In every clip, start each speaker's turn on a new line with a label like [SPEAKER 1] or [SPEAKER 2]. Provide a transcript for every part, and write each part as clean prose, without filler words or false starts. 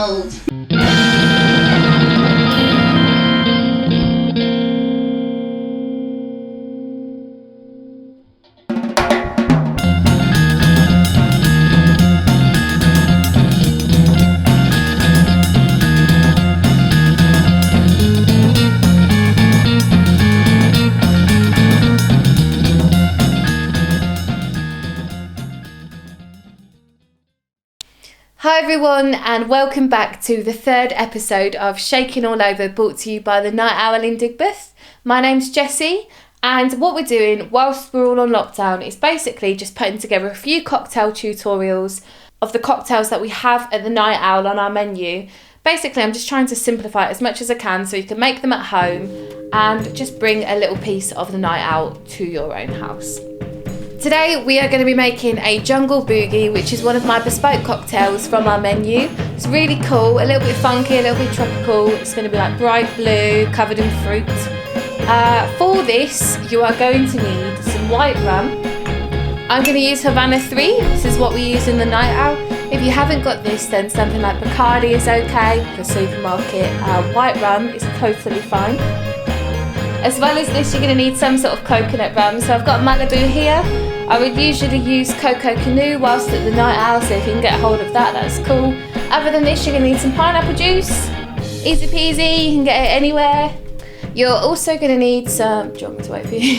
[SPEAKER 1] mode.
[SPEAKER 2] Hi everyone, and welcome back to the third episode of Shakin All Over, brought to you by the Night Owl in Digbeth. My name's Jessie, and what we're doing whilst we're all on lockdown is basically just putting together a few cocktail tutorials of the cocktails that we have at the Night Owl on our menu. Basically, I'm just trying to simplify it as much as I can so you can make them at home and just bring a little piece of the Night Owl to your own house. Today we are going to be making a Jungle Boogie, which is one of my bespoke cocktails from our menu. It's really cool, a little bit funky, a little bit tropical. It's going to be like bright blue, covered in fruit. For this, you are going to need some white rum. I'm going to use Havana 3. This is what we use in the Night Owl. If you haven't got this, then something like Bacardi is okay. For supermarket, white rum is totally fine. As well as this, you're going to need some sort of coconut rum. So I've got Malibu here. I would usually use Koko Kanu whilst at the Night Owl, so if you can get hold of that, that's cool. Other than this, you're going to need some pineapple juice. Easy peasy, you can get it anywhere. You're also going to need some... Do you want me to wait for you?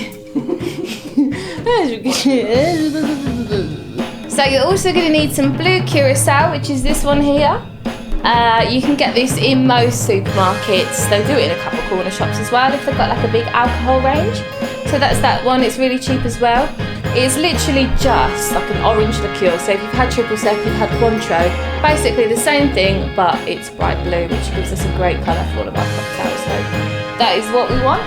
[SPEAKER 2] So you're also going to need some Blue Curacao, which is this one here. You can get this in most supermarkets. They do it in a couple corner shops as well if they've got like a big alcohol range. So that's that one, it's really cheap as well. It's literally just like an orange liqueur. So if you've had triple sec, you've had Cointreau, basically the same thing, but it's bright blue, which gives us a great colour for all of our cocktails. So that is what we want.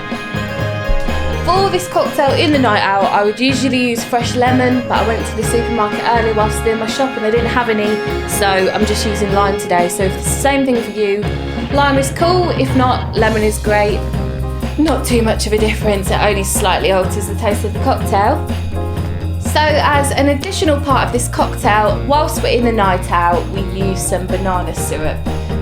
[SPEAKER 2] For this cocktail in the Night Owl, I would usually use fresh lemon, but I went to the supermarket earlier whilst doing my shop and they didn't have any, so I'm just using lime today. So if it's the same thing for you, lime is cool. If not, lemon is great. Not too much of a difference, it only slightly alters the taste of the cocktail. So as an additional part of this cocktail, whilst we're in the Night Owl, we use some banana syrup.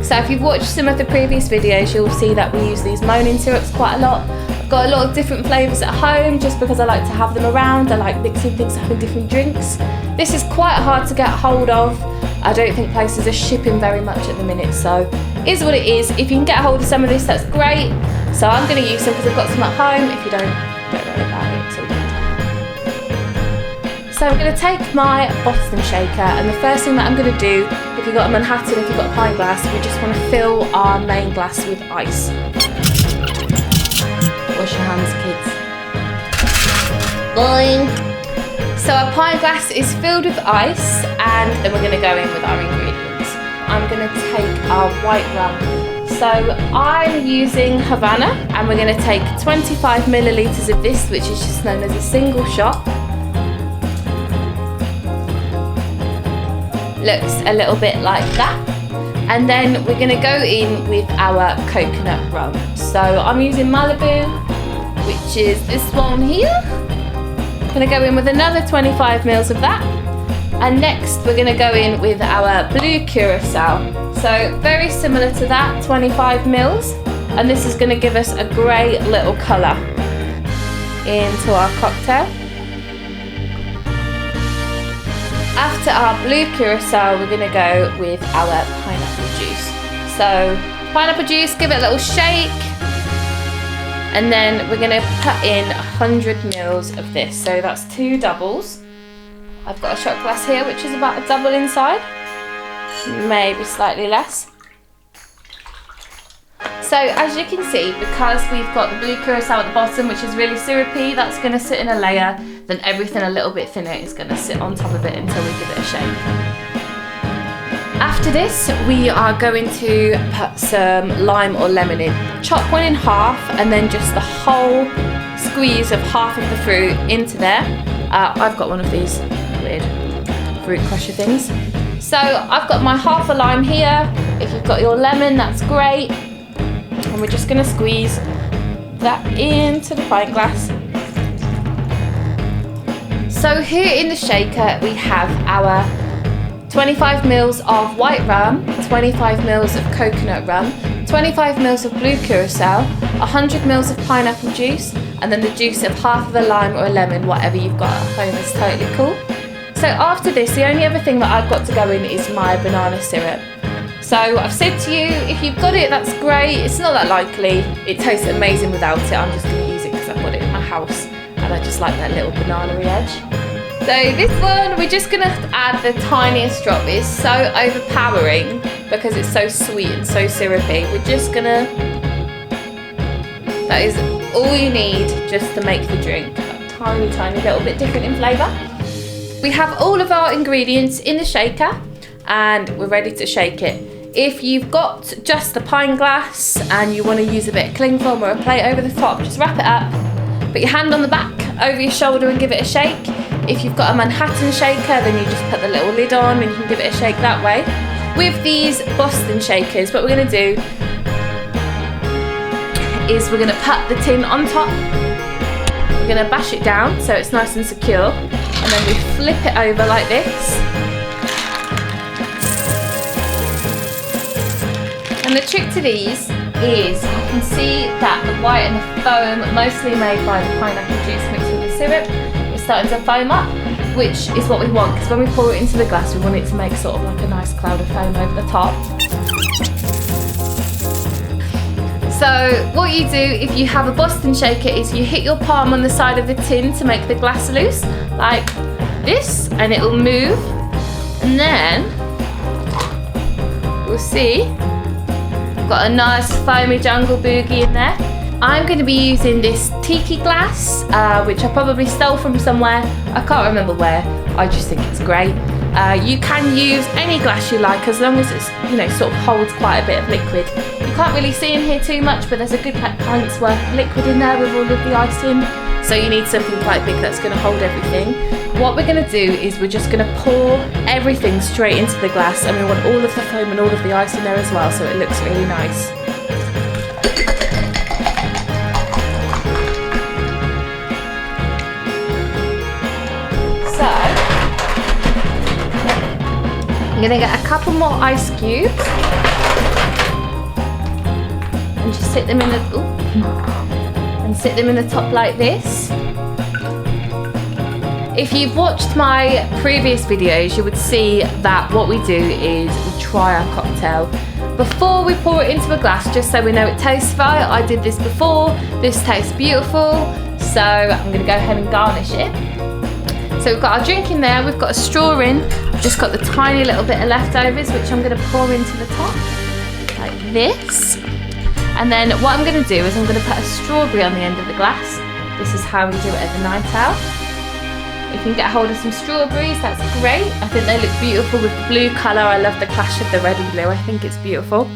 [SPEAKER 2] So if you've watched some of the previous videos, you'll see that we use these moaning syrups quite a lot. I've got a lot of different flavours at home just because I like to have them around. I like mixing things up in different drinks. This is quite hard to get hold of. I don't think places are shipping very much at the minute, so it is what it is. If you can get hold of some of this, that's great. So I'm going to use some because I've got some at home. If you don't worry about it, it's all good. So I'm going to take my Boston shaker, and the first thing that I'm going to do, if you've got a Manhattan, if you've got a pint glass, we just want to fill our main glass with ice. Wash your hands, kids.
[SPEAKER 1] Boing.
[SPEAKER 2] So our pint glass is filled with ice, and then we're going to go in with our ingredients. I'm going to take our white rum. So I'm using Havana, and we're going to take 25 millilitres of this, which is just known as a single shot. Looks a little bit like that. And then we're going to go in with our coconut rum. So I'm using Malibu, which is this one here. I'm going to go in with another 25 mils of that. And next we're going to go in with our Blue Curacao. So very similar to that, 25 mils. And this is going to give us a great little colour into our cocktail. After our Blue Curacao, we're going to go with our pineapple juice. So pineapple juice, give it a little shake. And then we're going to put in 100 mils of this. So that's 2 doubles. I've got a shot glass here, which is about a double inside. Maybe slightly less. So as you can see, because we've got the Blue Curacao at the bottom, which is really syrupy, that's going to sit in a layer. Then everything a little bit thinner is going to sit on top of it until we give it a shake. After this, we are going to put some lime or lemon in. Chop one in half and then just the whole squeeze of half of the fruit into there. I've got one of these weird fruit crusher things. So I've got my half a lime here. If you've got your lemon, that's great. And we're just going to squeeze that into the pint glass. So here in the shaker we have our 25 mils of white rum, 25 mils of coconut rum, 25 mils of blue curacao, 100 mils of pineapple juice, and then the juice of half of a lime or a lemon, whatever you've got at home is totally cool. So after this, the only other thing that I've got to go in is my banana syrup. So I've said to you, if you've got it, that's great. It's not that likely. It tastes amazing without it. I'm just going to use it because I've got it in my house and I just like that little banana-y edge. So this one, we're just going to add the tiniest drop. It's so overpowering because it's so sweet and so syrupy. We're just going to, that is all you need just to make the drink. A tiny, tiny little bit different in flavour. We have all of our ingredients in the shaker and we're ready to shake it. If you've got just the pint glass and you want to use a bit of cling film or a plate over the top, just wrap it up, put your hand on the back over your shoulder and give it a shake. If you've got a Manhattan shaker, then you just put the little lid on and you can give it a shake that way. With these Boston shakers, what we're going to do is we're going to put the tin on top. We're going to bash it down so it's nice and secure, and then we flip it over like this. And the trick to these is you can see that the white and the foam, mostly made by the pineapple juice mixed with the syrup, is starting to foam up, which is what we want, because when we pour it into the glass we want it to make sort of like a nice cloud of foam over the top. So what you do if you have a Boston shaker is you hit your palm on the side of the tin to make the glass loose, like this, and it will move, and then we'll see we've got a nice foamy Jungle Boogie in there. I'm going to be using this tiki glass, which I probably stole from somewhere. I can't remember where. I just think it's great. You can use any glass you like as long as it's, you know, sort of holds quite a bit of liquid. You can't really see in here too much, but there's a good pint's worth of liquid in there with all of the ice in. So you need something quite big that's going to hold everything. What we're going to do is we're just going to pour everything straight into the glass, and we want all of the foam and all of the ice in there as well, so it looks really nice. So I'm going to get a couple more ice cubes and just sit them in the top like this. If you've watched my previous videos, you would see that what we do is we try our cocktail before we pour it into a glass, just so we know it tastes right. I did this before. This tastes beautiful, so I'm going to go ahead and garnish it. So we've got our drink in there, we've got a straw in. I've just got the tiny little bit of leftovers, which I'm going to pour into the top, like this. And then what I'm going to do is I'm going to put a strawberry on the end of the glass. This is how we do it at the night out. If you can get hold of some strawberries, that's great. I think they look beautiful with the blue colour. I love the clash of the red and blue. I think it's beautiful.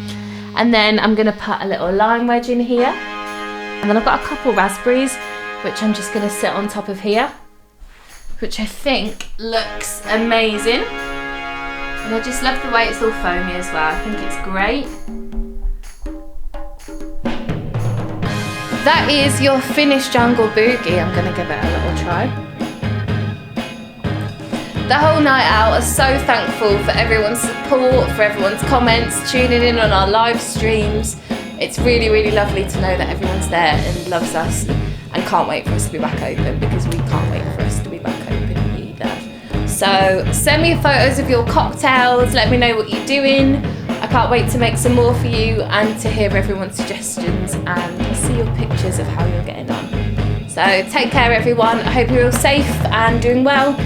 [SPEAKER 2] And then I'm going to put a little lime wedge in here. And then I've got a couple raspberries, which I'm just going to sit on top of here, which I think looks amazing. And I just love the way it's all foamy as well. I think it's great. That is your finished Jungle Boogie. I'm going to give it a little try. The whole night out, I'm so thankful for everyone's support, for everyone's comments, tuning in on our live streams. It's really, really lovely to know that everyone's there and loves us and can't wait for us to be back open, because we can't wait for us to be back open either. So send me photos of your cocktails, let me know what you're doing. I can't wait to make some more for you and to hear everyone's suggestions and see your pictures of how you're getting on. So take care everyone, I hope you're all safe and doing well.